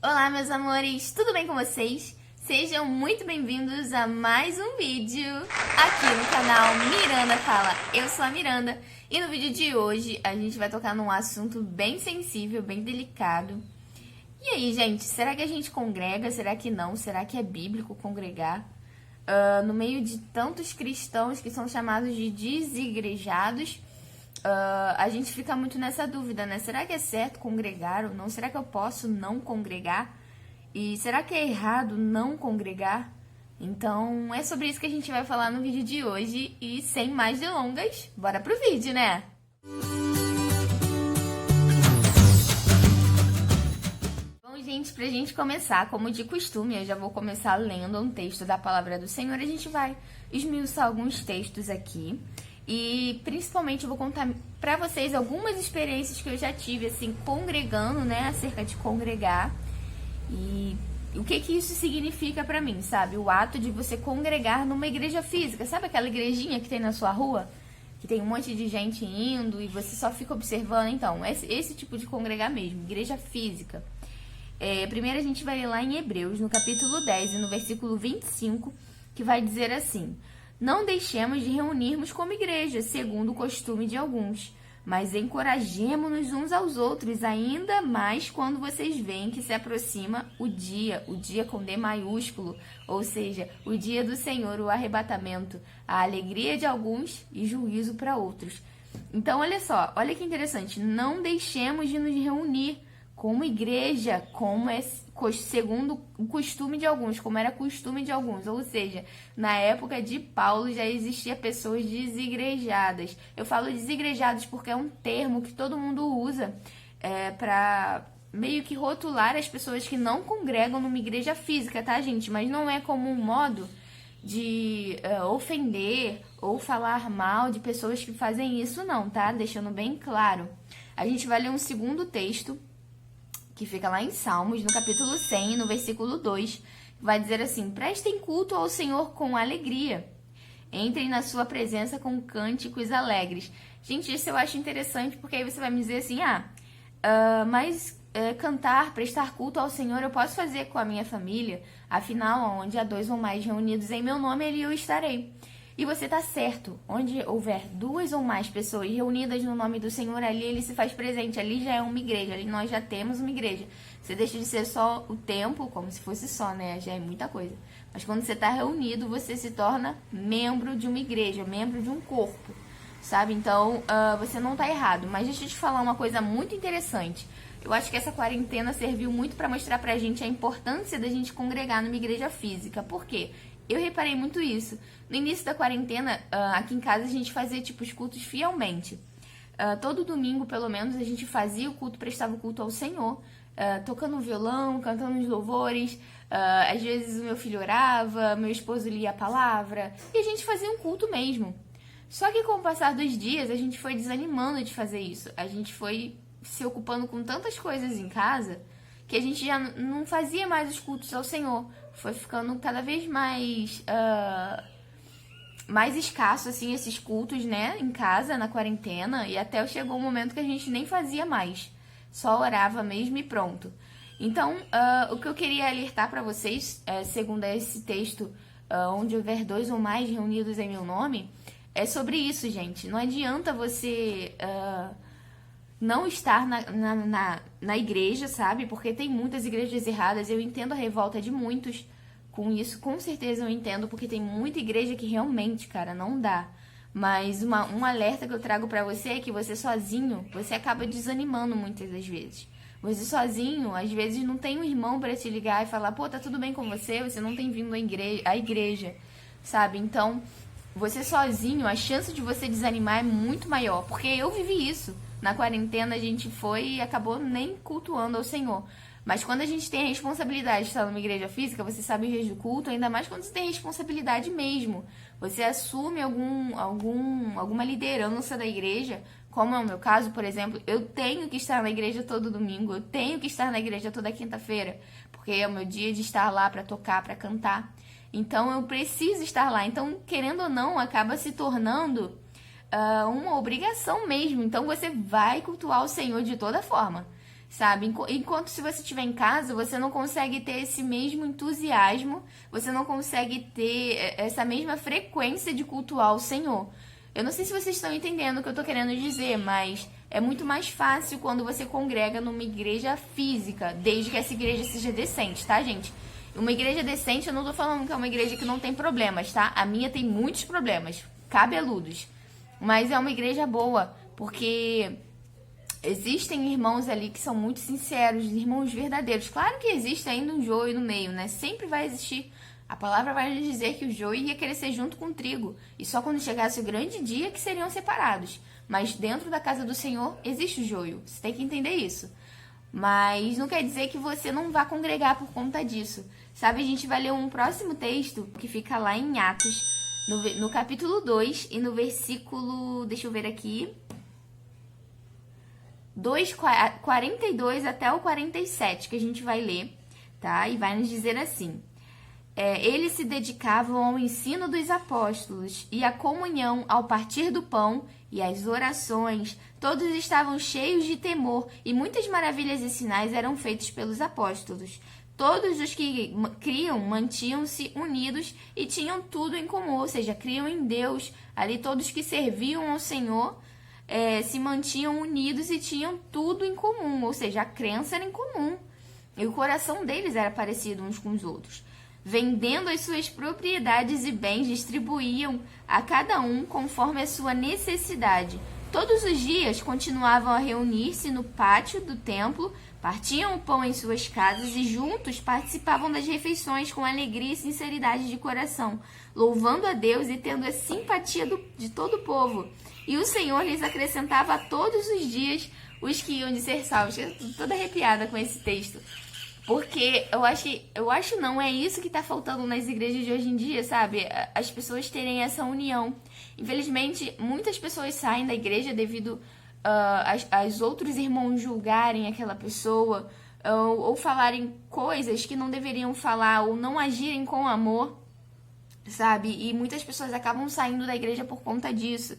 Olá, meus amores, tudo bem com vocês? Sejam muito bem-vindos a mais um vídeo aqui no canal Miranda Fala. Eu sou a Miranda e no vídeo de hoje a gente vai tocar num assunto bem sensível, bem delicado. E aí, gente, será que a gente congrega? Será que não? Será que é bíblico congregar? No meio de tantos cristãos que são chamados de desigrejados, a gente fica muito nessa dúvida, né? Será que é certo congregar ou não? Será que eu posso não congregar? E será que é errado não congregar? Então, é sobre isso que a gente vai falar no vídeo de hoje. E sem mais delongas, bora pro vídeo, né? Bom, gente, pra gente começar, como de costume, eu já vou começar lendo um texto da Palavra do Senhor. A gente vai esmiuçar alguns textos aqui. E principalmente eu vou contar pra vocês algumas experiências que eu já tive, assim, congregando, né, acerca de congregar. E o que isso significa pra mim, sabe? O ato de você congregar numa igreja física. Sabe aquela igrejinha que tem na sua rua? Que tem um monte de gente indo e você só fica observando. Então, esse tipo de congregar mesmo, igreja física. Primeiro a gente vai ler lá em Hebreus, no capítulo 10 e no versículo 25, que vai dizer assim: não deixemos de reunirmos como igreja, segundo o costume de alguns, mas encorajemo-nos uns aos outros, ainda mais quando vocês veem que se aproxima o dia com D maiúsculo, ou seja, o dia do Senhor, o arrebatamento, a alegria de alguns e juízo para outros. Então, olha só, olha que interessante, não deixemos de nos reunir como igreja, como é segundo o costume de alguns, como era costume de alguns. Ou seja, na época de Paulo já existia pessoas desigrejadas. Eu falo desigrejados porque é um termo que todo mundo usa para meio que rotular as pessoas que não congregam numa igreja física, tá, gente? Mas não é como um modo de ofender ou falar mal de pessoas que fazem isso, não, tá? Deixando bem claro. A gente vai ler um segundo texto que fica lá em Salmos, no capítulo 100, no versículo 2, vai dizer assim: prestem culto ao Senhor com alegria, entrem na sua presença com cânticos alegres. Gente, isso eu acho interessante, porque aí você vai me dizer assim, mas cantar, prestar culto ao Senhor eu posso fazer com a minha família, afinal, onde há dois ou mais reunidos em meu nome, ali eu estarei. E você tá certo, onde houver duas ou mais pessoas reunidas no nome do Senhor, ali ele se faz presente, ali já é uma igreja, ali nós já temos uma igreja. Você deixa de ser só o templo, como se fosse só, né? Já é muita coisa. Mas quando você tá reunido, você se torna membro de uma igreja, membro de um corpo, sabe? Então, você não tá errado. Mas deixa eu te falar uma coisa muito interessante. Eu acho que essa quarentena serviu muito para mostrar pra gente a importância da gente congregar numa igreja física. Por quê? Eu reparei muito isso. No início da quarentena, aqui em casa, a gente fazia tipo os cultos fielmente. Todo domingo, pelo menos, a gente fazia o culto, prestava o culto ao Senhor, tocando violão, cantando os louvores. Às vezes o meu filho orava, meu esposo lia a palavra, e a gente fazia um culto mesmo. Só que com o passar dos dias, a gente foi desanimando de fazer isso. A gente foi se ocupando com tantas coisas em casa que a gente já não fazia mais os cultos ao Senhor. Foi ficando cada vez mais escasso, assim, esses cultos, né, em casa, na quarentena, e até chegou um momento que a gente nem fazia mais, só orava mesmo e pronto. Então, o que eu queria alertar para vocês, segundo esse texto, onde houver dois ou mais reunidos em meu nome, é sobre isso, gente. Não adianta você não estar na igreja, sabe? Porque tem muitas igrejas erradas. Eu entendo a revolta de muitos com isso. Com certeza eu entendo, porque tem muita igreja que realmente, cara, não dá. Mas um alerta que eu trago pra você é que você sozinho, você acaba desanimando muitas das vezes. Você sozinho, às vezes, não tem um irmão pra te ligar e falar, pô, tá tudo bem com você? Você não tem vindo à igreja, sabe? Então, você sozinho, a chance de você desanimar é muito maior. Porque eu vivi isso. Na quarentena a gente foi e acabou nem cultuando ao Senhor. Mas quando a gente tem a responsabilidade de estar numa igreja física, você sabe os dias do culto, ainda mais quando você tem responsabilidade mesmo. Você assume alguma liderança da igreja, como é o meu caso, por exemplo, eu tenho que estar na igreja todo domingo, eu tenho que estar na igreja toda quinta-feira, porque é o meu dia de estar lá para tocar, para cantar. Então eu preciso estar lá. Então, querendo ou não, acaba se tornando uma obrigação mesmo. Então você vai cultuar o Senhor de toda forma. sabe? Enquanto se você estiver em casa, você não consegue ter esse mesmo entusiasmo, você não consegue ter essa mesma frequência de cultuar o Senhor. Eu não sei se vocês estão entendendo o que eu tô querendo dizer, mas é muito mais fácil quando você congrega numa igreja física, desde que essa igreja seja decente, tá, gente? Uma igreja decente, eu não tô falando que é uma igreja que não tem problemas, tá? A minha tem muitos problemas, cabeludos. Mas é uma igreja boa, porque existem irmãos ali que são muito sinceros, irmãos verdadeiros. Claro que existe ainda um joio no meio, né? Sempre vai existir. A palavra vai nos dizer que o joio ia crescer junto com o trigo. E só quando chegasse o grande dia que seriam separados. Mas dentro da casa do Senhor existe o joio. Você tem que entender isso. Mas não quer dizer que você não vá congregar por conta disso. Sabe, a gente vai ler um próximo texto que fica lá em Atos, no capítulo 2 e no versículo, deixa eu ver aqui, 42 até o 47, que a gente vai ler, tá? E vai nos dizer assim: eles se dedicavam ao ensino dos apóstolos e à comunhão, ao partir do pão e às orações. Todos estavam cheios de temor e muitas maravilhas e sinais eram feitos pelos apóstolos. Todos os que criam mantinham-se unidos e tinham tudo em comum, ou seja, criam em Deus. Ali todos que serviam ao Senhor se mantinham unidos e tinham tudo em comum, ou seja, a crença era em comum. E o coração deles era parecido uns com os outros. Vendendo as suas propriedades e bens, distribuíam a cada um conforme a sua necessidade. Todos os dias continuavam a reunir-se no pátio do templo, partiam o pão em suas casas e juntos participavam das refeições com alegria e sinceridade de coração, louvando a Deus e tendo a simpatia de todo o povo. E o Senhor lhes acrescentava todos os dias os que iam de ser salvos. Eu tô toda arrepiada com esse texto. Porque eu acho não, é isso que tá faltando nas igrejas de hoje em dia, sabe? As pessoas terem essa união. Infelizmente, muitas pessoas saem da igreja devido aos outros irmãos julgarem aquela pessoa, ou falarem coisas que não deveriam falar, ou não agirem com amor, sabe? E muitas pessoas acabam saindo da igreja por conta disso.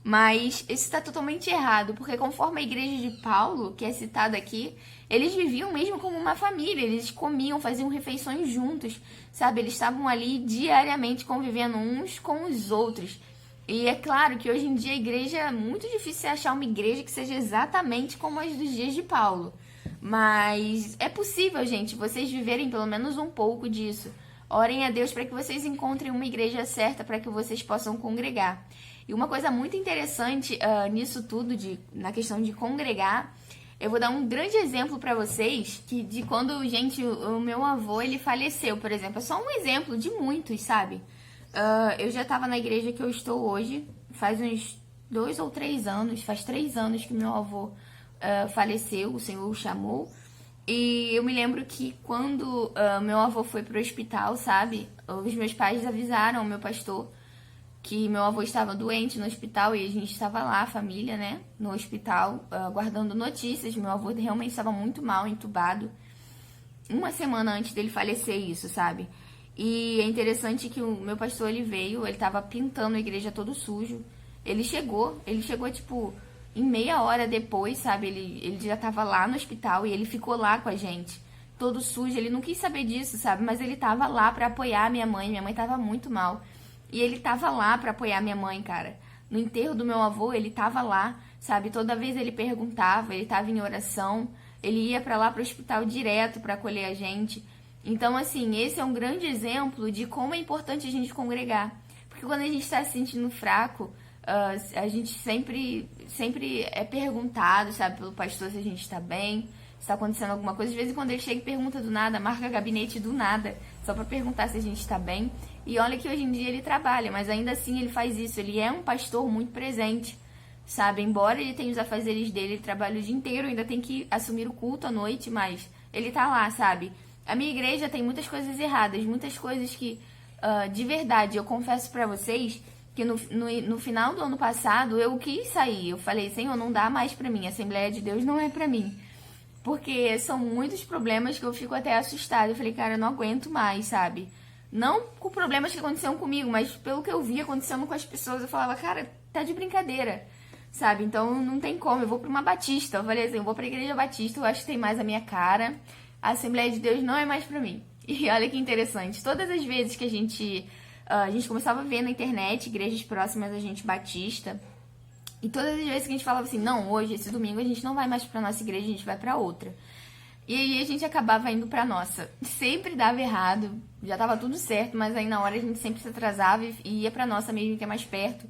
Mas isso está totalmente errado, porque conforme a igreja de Paulo, que é citada aqui, eles viviam mesmo como uma família, eles comiam, faziam refeições juntos, sabe? Eles estavam ali diariamente convivendo uns com os outros. E é claro que hoje em dia a igreja é muito difícil achar uma igreja que seja exatamente como as dos dias de Paulo. Mas é possível, gente, vocês viverem pelo menos um pouco disso. Orem a Deus para que vocês encontrem uma igreja certa para que vocês possam congregar. E uma coisa muito interessante nisso tudo, na questão de congregar, eu vou dar um grande exemplo para vocês de quando, gente, o meu avô, ele faleceu, por exemplo. É só um exemplo de muitos, sabe? Eu já estava na igreja que eu estou hoje, faz uns 2 ou 3 anos, faz 3 anos que meu avô faleceu, o Senhor o chamou. E eu me lembro que quando meu avô foi pro hospital, sabe? Os meus pais avisaram o meu pastor que meu avô estava doente no hospital e a gente estava lá, a família, né, no hospital, aguardando notícias. Meu avô realmente estava muito mal, entubado, uma semana antes dele falecer, isso, sabe? E é interessante que o meu pastor, ele veio, ele estava pintando a igreja todo sujo. Ele chegou, tipo, em meia hora depois, sabe? Ele já estava lá no hospital e ele ficou lá com a gente, todo sujo. Ele não quis saber disso, sabe? Mas ele estava lá para apoiar a minha mãe estava muito mal. E ele tava lá pra apoiar minha mãe, cara. No enterro do meu avô, ele tava lá, sabe? Toda vez ele perguntava, ele tava em oração. Ele ia pra lá pro hospital direto pra acolher a gente. Então, assim, esse é um grande exemplo de como é importante a gente congregar. Porque quando a gente tá se sentindo fraco, a gente sempre é perguntado, sabe? Pelo pastor se a gente tá bem, se tá acontecendo alguma coisa. De vez em quando ele chega e pergunta do nada, marca gabinete do nada, só pra perguntar se a gente tá bem. E olha que hoje em dia ele trabalha, mas ainda assim ele faz isso. Ele é um pastor muito presente, sabe? Embora ele tenha os afazeres dele, ele trabalha o dia inteiro, ainda tem que assumir o culto à noite, mas ele tá lá, sabe? A minha igreja tem muitas coisas erradas, muitas coisas que, de verdade, eu confesso pra vocês que no final do ano passado eu quis sair. Eu falei, Senhor, não dá mais pra mim, a Assembleia de Deus não é pra mim. Porque são muitos problemas que eu fico até assustada. Eu falei, cara, eu não aguento mais, sabe? Não com problemas que aconteceram comigo, mas pelo que eu vi acontecendo com as pessoas, eu falava, cara, tá de brincadeira, sabe? Então não tem como, eu vou pra uma batista. Eu falei assim, eu vou pra igreja batista, eu acho que tem mais a minha cara. A Assembleia de Deus não é mais pra mim. E olha que interessante, todas as vezes que a gente começava a ver na internet igrejas próximas a gente batista, e todas as vezes que a gente falava assim, não, hoje, esse domingo, a gente não vai mais pra nossa igreja, a gente vai pra outra. E aí a gente acabava indo pra nossa. Sempre dava errado, já tava tudo certo, mas aí na hora a gente sempre se atrasava e ia pra nossa mesmo, que é mais perto.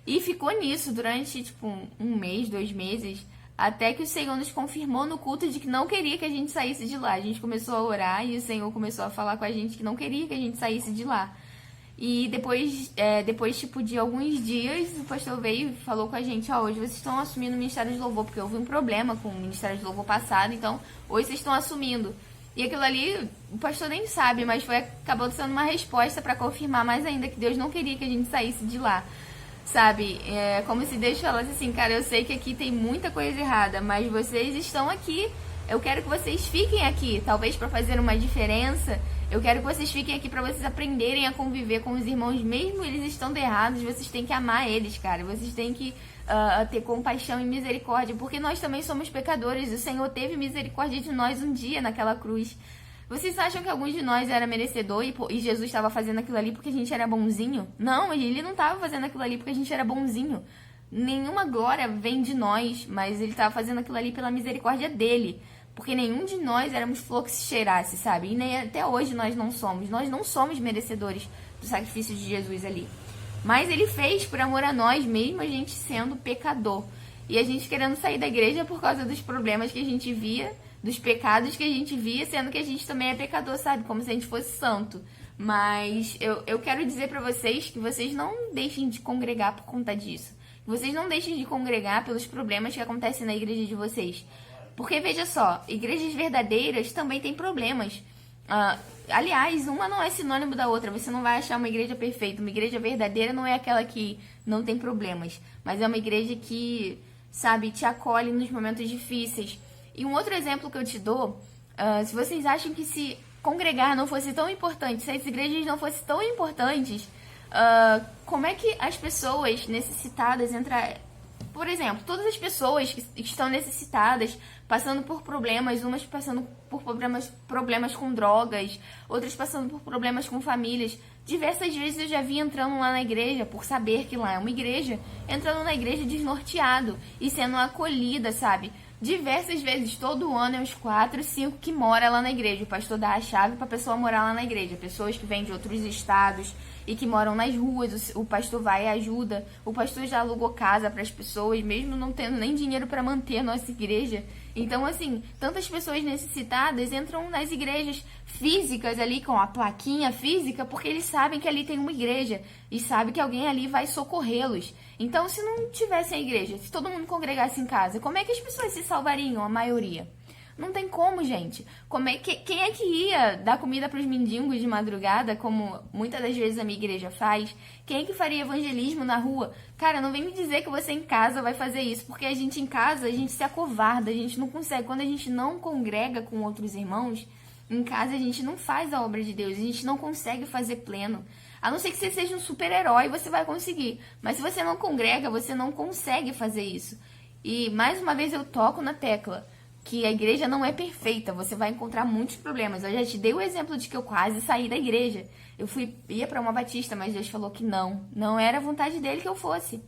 E ficou nisso durante, tipo, um mês, 2 meses, até que o Senhor nos confirmou no culto de que não queria que a gente saísse de lá. A gente começou a orar e o Senhor começou a falar com a gente que não queria que a gente saísse de lá. E depois tipo, de alguns dias, o pastor veio e falou com a gente, hoje vocês estão assumindo o Ministério de Louvor, porque houve um problema com o Ministério de Louvor passado, então hoje vocês estão assumindo. E aquilo ali, o pastor nem sabe, mas acabou sendo uma resposta para confirmar mais ainda que Deus não queria que a gente saísse de lá. Sabe, como se Deus falasse assim, cara, eu sei que aqui tem muita coisa errada, mas vocês estão aqui, eu quero que vocês fiquem aqui, talvez para fazer uma diferença, eu quero que vocês fiquem aqui para vocês aprenderem a conviver com os irmãos, mesmo eles estando errados, vocês têm que amar eles, cara, vocês têm que ter compaixão e misericórdia, porque nós também somos pecadores, o Senhor teve misericórdia de nós um dia naquela cruz. Vocês acham que alguns de nós era merecedor e Jesus estava fazendo aquilo ali porque a gente era bonzinho? Não, ele não estava fazendo aquilo ali porque a gente era bonzinho. Nenhuma glória vem de nós, mas ele estava fazendo aquilo ali pela misericórdia dele. Porque nenhum de nós éramos flor que se cheirasse, sabe? E nem até hoje nós não somos. Nós não somos merecedores do sacrifício de Jesus ali. Mas ele fez por amor a nós, mesmo a gente sendo pecador. E a gente querendo sair da igreja por causa dos problemas que a gente via, dos pecados que a gente via, sendo que a gente também é pecador, sabe? Como se a gente fosse santo. Mas eu quero dizer pra vocês que vocês não deixem de congregar por conta disso. Vocês não deixem de congregar pelos problemas que acontecem na igreja de vocês. Porque, veja só, igrejas verdadeiras também têm problemas. Aliás, uma não é sinônimo da outra. Você não vai achar uma igreja perfeita. Uma igreja verdadeira não é aquela que não tem problemas. Mas é uma igreja que, sabe, te acolhe nos momentos difíceis. E um outro exemplo que eu te dou, se vocês acham que se congregar não fosse tão importante, se as igrejas não fossem tão importantes, como é que as pessoas necessitadas por exemplo, todas as pessoas que estão necessitadas, passando por problemas, umas passando por problemas com drogas, outras passando por problemas com famílias. Diversas vezes eu já vi entrando lá na igreja, por saber que lá é uma igreja, entrando na igreja desnorteado e sendo acolhida, sabe? Diversas vezes, todo ano, é uns 4, 5 que mora lá na igreja. O pastor dá a chave pra pessoa morar lá na igreja. Pessoas que vêm de outros estados e que moram nas ruas, o pastor vai e ajuda. O pastor já alugou casa para as pessoas, mesmo não tendo nem dinheiro para manter a nossa igreja. Então, assim, tantas pessoas necessitadas entram nas igrejas físicas ali, com a plaquinha física, porque eles sabem que ali tem uma igreja e sabem que alguém ali vai socorrê-los. Então, se não tivesse a igreja, se todo mundo congregasse em casa, como é que as pessoas se salvariam, a maioria? Não tem como, gente. Quem é que ia dar comida para os mendigos de madrugada, como muitas das vezes a minha igreja faz? Quem é que faria evangelismo na rua? Cara, não vem me dizer que você em casa vai fazer isso, porque a gente em casa, a gente se acovarda, a gente não consegue. Quando a gente não congrega com outros irmãos, em casa a gente não faz a obra de Deus, a gente não consegue fazer pleno. A não ser que você seja um super-herói, você vai conseguir. Mas se você não congrega, você não consegue fazer isso. E mais uma vez eu toco na tecla que a igreja não é perfeita, você vai encontrar muitos problemas. Eu já te dei o exemplo de que eu quase saí da igreja. Ia para uma batista, mas Deus falou que não era a vontade dele que eu fosse,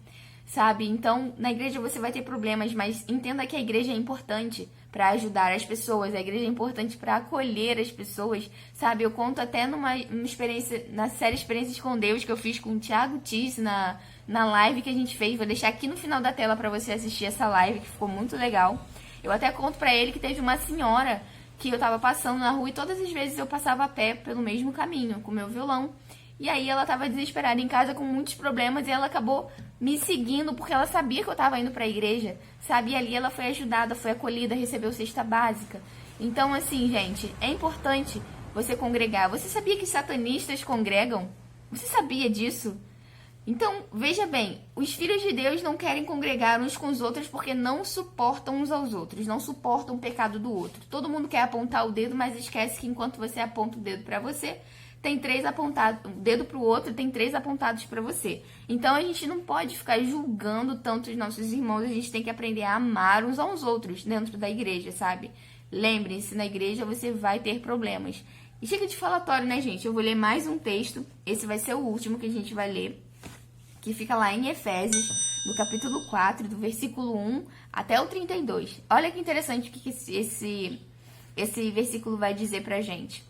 sabe? Então, na igreja você vai ter problemas, mas entenda que a igreja é importante para ajudar as pessoas, a igreja é importante para acolher as pessoas, sabe? Eu conto até numa experiência, na série Experiências com Deus, que eu fiz com o Thiago Tice, na live que a gente fez. Vou deixar aqui no final da tela para você assistir essa live, que ficou muito legal. Eu até conto pra ele que teve uma senhora que eu tava passando na rua e todas as vezes eu passava a pé pelo mesmo caminho, com meu violão. E aí ela tava desesperada em casa com muitos problemas e ela acabou me seguindo porque ela sabia que eu tava indo pra igreja, sabe? E ali ela foi ajudada, foi acolhida, recebeu cesta básica. Então, assim, gente, é importante você congregar. Você sabia que satanistas congregam? Você sabia disso? Então, veja bem, os filhos de Deus não querem congregar uns com os outros porque não suportam uns aos outros, não suportam o pecado do outro. Todo mundo quer apontar o dedo, mas esquece que enquanto você aponta o dedo para você, tem 3 apontados, um dedo pro outro, tem 3 apontados para você. Então a gente não pode ficar julgando tanto os nossos irmãos, a gente tem que aprender a amar uns aos outros dentro da igreja, sabe? Lembrem-se, na igreja você vai ter problemas. E chega de falatório, né, gente? Eu vou ler mais um texto, esse vai ser o último que a gente vai ler, que fica lá em Efésios, do capítulo 4, do versículo 1 até o 32. Olha que interessante o que esse versículo vai dizer pra gente.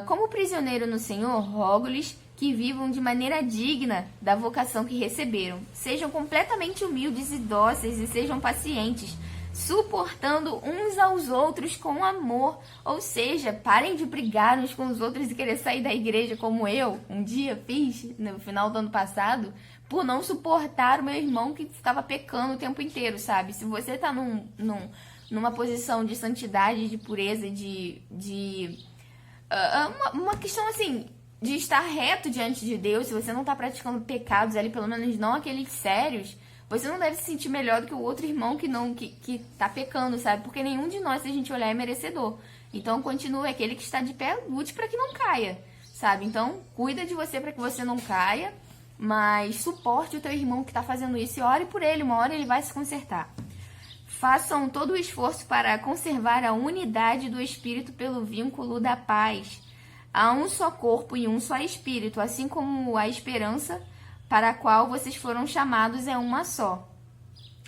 Como prisioneiro no Senhor, rogo-lhes que vivam de maneira digna da vocação que receberam. Sejam completamente humildes e dóceis e sejam pacientes, suportando uns aos outros com amor. Ou seja, parem de brigar uns com os outros e querer sair da igreja como eu um dia fiz, no final do ano passado, por não suportar o meu irmão que ficava pecando o tempo inteiro, sabe? Se você tá numa posição de santidade, de pureza, uma questão assim, de estar reto diante de Deus, se você não tá praticando pecados ali, pelo menos não aqueles sérios, você não deve se sentir melhor do que o outro irmão que tá pecando, sabe? Porque nenhum de nós, se a gente olhar, é merecedor. Então, continue aquele que está de pé, lute para que não caia, sabe? Então, cuida de você para que você não caia, mas suporte o teu irmão que tá fazendo isso e ore por ele, uma hora ele vai se consertar. Façam todo o esforço para conservar a unidade do Espírito pelo vínculo da paz. Há um só corpo e um só Espírito, assim como a esperança para a qual vocês foram chamados é uma só.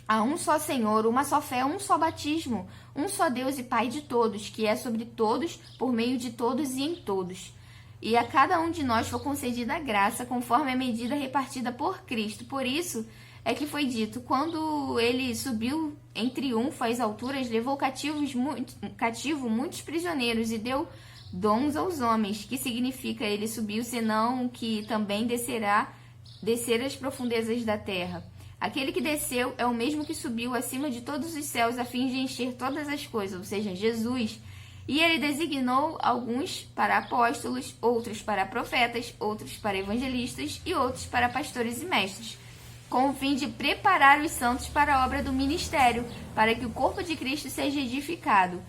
Há um só Senhor, uma só fé, um só batismo, um só Deus e Pai de todos, que é sobre todos, por meio de todos e em todos. E a cada um de nós foi concedida a graça, conforme a medida repartida por Cristo. Por isso é que foi dito, quando ele subiu em triunfo às alturas, levou cativo muitos prisioneiros e deu dons aos homens, que significa ele subiu, senão que também descer às profundezas da terra. Aquele que desceu é o mesmo que subiu acima de todos os céus a fim de encher todas as coisas, ou seja, Jesus. E ele designou alguns para apóstolos, outros para profetas, outros para evangelistas e outros para pastores e mestres, com o fim de preparar os santos para a obra do ministério, para que o corpo de Cristo seja edificado,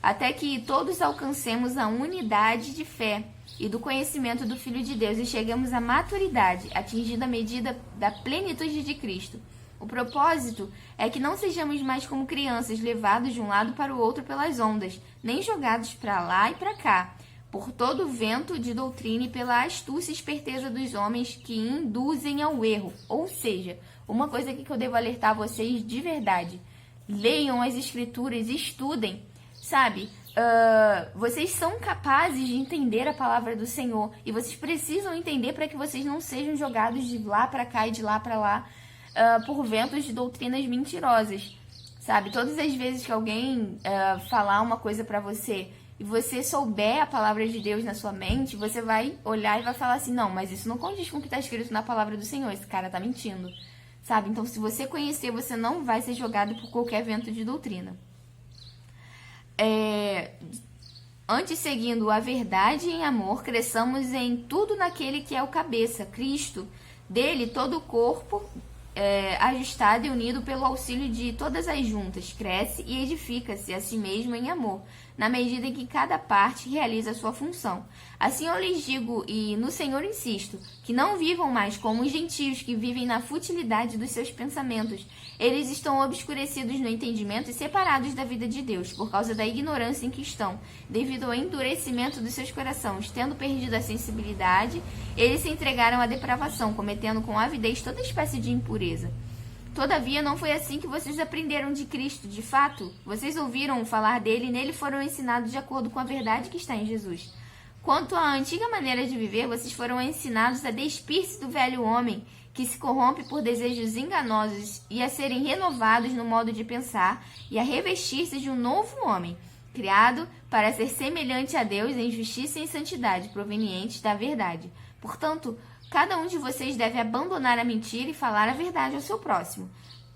até que todos alcancemos a unidade de fé e do conhecimento do Filho de Deus e chegamos à maturidade, atingindo a medida da plenitude de Cristo. O propósito é que não sejamos mais como crianças, levados de um lado para o outro pelas ondas, nem jogados para lá e para cá, por todo o vento de doutrina e pela astúcia e esperteza dos homens que induzem ao erro. Ou seja, uma coisa aqui que eu devo alertar vocês de verdade: leiam as escrituras, estudem, sabe? Vocês são capazes de entender a palavra do Senhor e vocês precisam entender para que vocês não sejam jogados de lá para cá e de lá para lá por ventos de doutrinas mentirosas, sabe? Todas as vezes que alguém falar uma coisa para você e você souber a palavra de Deus na sua mente, você vai olhar e vai falar assim, não, mas isso não condiz com o que está escrito na palavra do Senhor, esse cara tá mentindo, sabe? Então, se você conhecer, você não vai ser jogado por qualquer vento de doutrina. Antes, seguindo a verdade em amor, cresçamos em tudo naquele que é o cabeça, Cristo. Dele, todo o corpo, ajustado e unido pelo auxílio de todas as juntas, cresce e edifica-se a si mesmo em amor, na medida em que cada parte realiza a sua função. Assim eu lhes digo, e no Senhor insisto, que não vivam mais como os gentios que vivem na futilidade dos seus pensamentos. Eles estão obscurecidos no entendimento e separados da vida de Deus, por causa da ignorância em que estão, devido ao endurecimento dos seus corações. Tendo perdido a sensibilidade, eles se entregaram à depravação, cometendo com avidez toda espécie de impureza. Todavia, não foi assim que vocês aprenderam de Cristo. De fato, vocês ouviram falar dele e nele foram ensinados de acordo com a verdade que está em Jesus. Quanto à antiga maneira de viver, vocês foram ensinados a despir-se do velho homem, que se corrompe por desejos enganosos, e a serem renovados no modo de pensar, e a revestir-se de um novo homem, criado para ser semelhante a Deus em justiça e em santidade, provenientes da verdade. Portanto, cada um de vocês deve abandonar a mentira e falar a verdade ao seu próximo,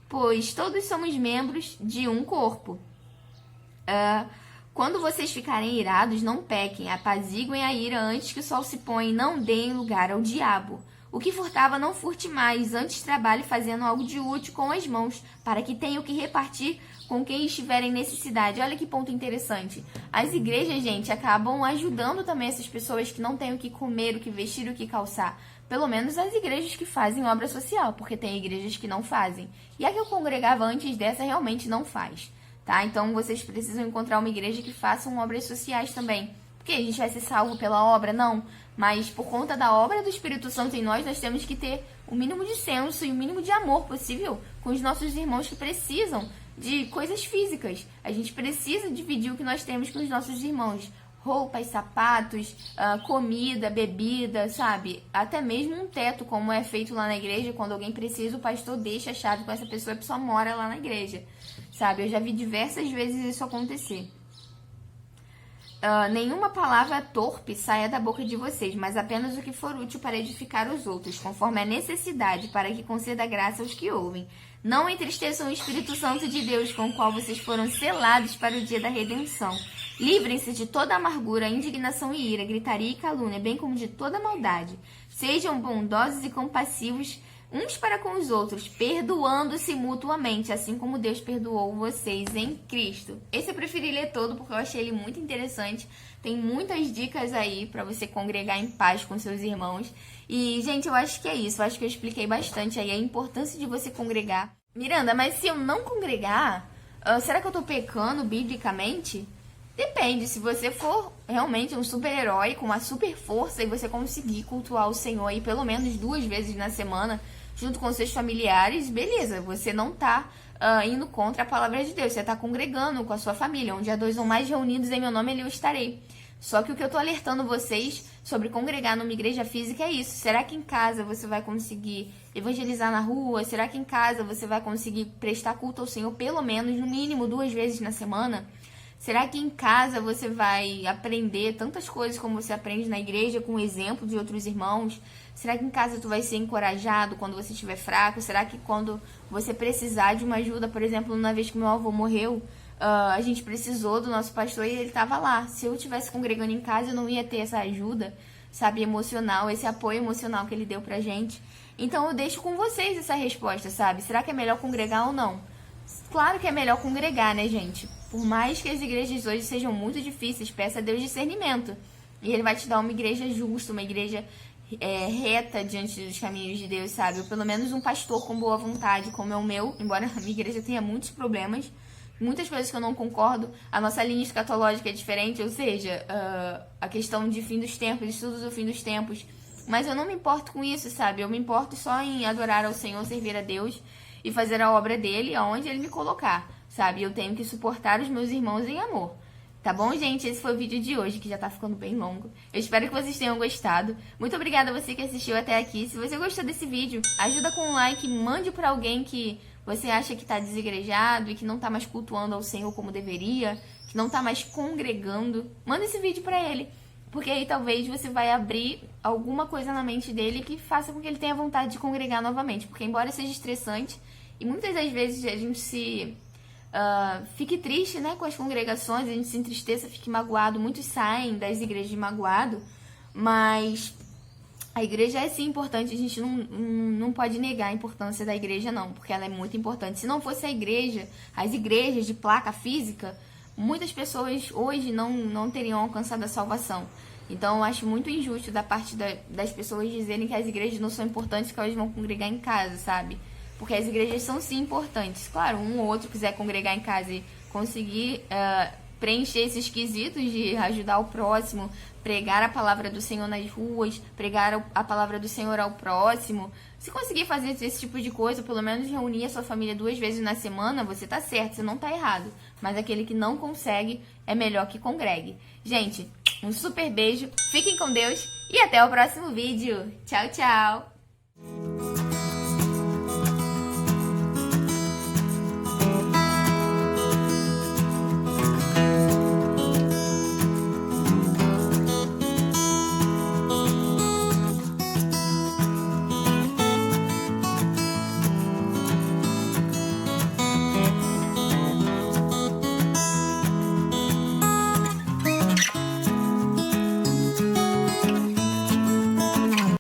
pois todos somos membros de um corpo. Quando vocês ficarem irados, não pequem, apaziguem a ira antes que o sol se ponha e não deem lugar ao diabo. O que furtava, não furte mais, antes trabalhe fazendo algo de útil com as mãos, para que tenha o que repartir com quem estiver em necessidade. Olha que ponto interessante. As igrejas, gente, acabam ajudando também essas pessoas que não têm o que comer, o que vestir, o que calçar. Pelo menos as igrejas que fazem obra social, porque tem igrejas que não fazem. E a que eu congregava antes dessa realmente não faz, tá? Então vocês precisam encontrar uma igreja que faça obras sociais também. Porque a gente vai ser salvo pela obra? Não. Mas por conta da obra do Espírito Santo em nós temos que ter o mínimo de senso e o mínimo de amor possível com os nossos irmãos que precisam de coisas físicas. A gente precisa dividir o que nós temos com os nossos irmãos. Roupas, sapatos, comida, bebida, sabe? Até mesmo um teto, como é feito lá na igreja. Quando alguém precisa, o pastor deixa a chave com essa pessoa e a pessoa mora lá na igreja, sabe? Eu já vi diversas vezes isso acontecer. Nenhuma palavra torpe saia da boca de vocês, mas apenas o que for útil para edificar os outros, conforme a necessidade, para que conceda graça aos que ouvem. Não entristeçam o Espírito Santo de Deus, com o qual vocês foram selados para o dia da redenção. Livrem-se de toda amargura, indignação e ira, gritaria e calúnia, bem como de toda maldade. Sejam bondosos e compassivos uns para com os outros, perdoando-se mutuamente, assim como Deus perdoou vocês em Cristo. Esse eu preferi ler todo porque eu achei ele muito interessante. Tem muitas dicas aí para você congregar em paz com seus irmãos. E, gente, eu acho que é isso. Eu acho que eu expliquei bastante aí a importância de você congregar. Miranda, mas se eu não congregar, será que eu tô pecando biblicamente? Depende, se você for realmente um super-herói com uma super força e você conseguir cultuar o Senhor aí pelo menos 2 vezes na semana, junto com seus familiares, beleza, você não tá indo contra a palavra de Deus, você tá congregando com a sua família, onde há 2 ou mais reunidos em meu nome, ali eu estarei. Só que o que eu tô alertando vocês sobre congregar numa igreja física é isso. Será que em casa você vai conseguir evangelizar na rua? Será que em casa você vai conseguir prestar culto ao Senhor pelo menos, no mínimo, 2 vezes na semana? Será que em casa você vai aprender tantas coisas como você aprende na igreja com o exemplo de outros irmãos? Será que em casa tu vai ser encorajado quando você estiver fraco? Será que quando você precisar de uma ajuda, por exemplo, na vez que meu avô morreu, a gente precisou do nosso pastor e ele estava lá. Se eu estivesse congregando em casa, eu não ia ter essa ajuda, sabe, emocional, esse apoio emocional que ele deu pra gente. Então eu deixo com vocês essa resposta, sabe? Será que é melhor congregar ou não? Claro que é melhor congregar, né, gente? Por mais que as igrejas hoje sejam muito difíceis, peça a Deus discernimento. E Ele vai te dar uma igreja justa, uma igreja reta diante dos caminhos de Deus, sabe? Ou pelo menos um pastor com boa vontade, como é o meu, embora a minha igreja tenha muitos problemas, muitas coisas que eu não concordo. A nossa linha escatológica é diferente, ou seja, a questão de fim dos tempos, estudos do fim dos tempos. Mas eu não me importo com isso, sabe? Eu me importo só em adorar ao Senhor, servir a Deus e fazer a obra dele aonde ele me colocar, sabe? Eu tenho que suportar os meus irmãos em amor. Tá bom, gente? Esse foi o vídeo de hoje, que já tá ficando bem longo. Eu espero que vocês tenham gostado. Muito obrigada a você que assistiu até aqui. Se você gostou desse vídeo, ajuda com um like, mande pra alguém que você acha que tá desigrejado e que não tá mais cultuando ao Senhor como deveria, que não tá mais congregando. Manda esse vídeo pra ele, porque aí talvez você vai abrir alguma coisa na mente dele que faça com que ele tenha vontade de congregar novamente. Porque embora seja estressante, e muitas das vezes a gente fique triste, né, com as congregações, a gente se entristeça, fique magoado, muitos saem das igrejas magoado, mas a igreja é sim importante, a gente não pode negar a importância da igreja não, porque ela é muito importante. Se não fosse a igreja, as igrejas de placa física, muitas pessoas hoje não teriam alcançado a salvação. Então eu acho muito injusto da parte das pessoas dizerem que as igrejas não são importantes, que elas vão congregar em casa, sabe? Porque as igrejas são sim importantes. Claro, um ou outro quiser congregar em casa e conseguir preencher esses quesitos de ajudar o próximo, pregar a palavra do Senhor nas ruas, pregar a palavra do Senhor ao próximo. Se conseguir fazer esse tipo de coisa, pelo menos reunir a sua família 2 vezes na semana, você tá certo, você não tá errado. Mas aquele que não consegue, é melhor que congregue. Gente, um super beijo, fiquem com Deus e até o próximo vídeo. Tchau, tchau!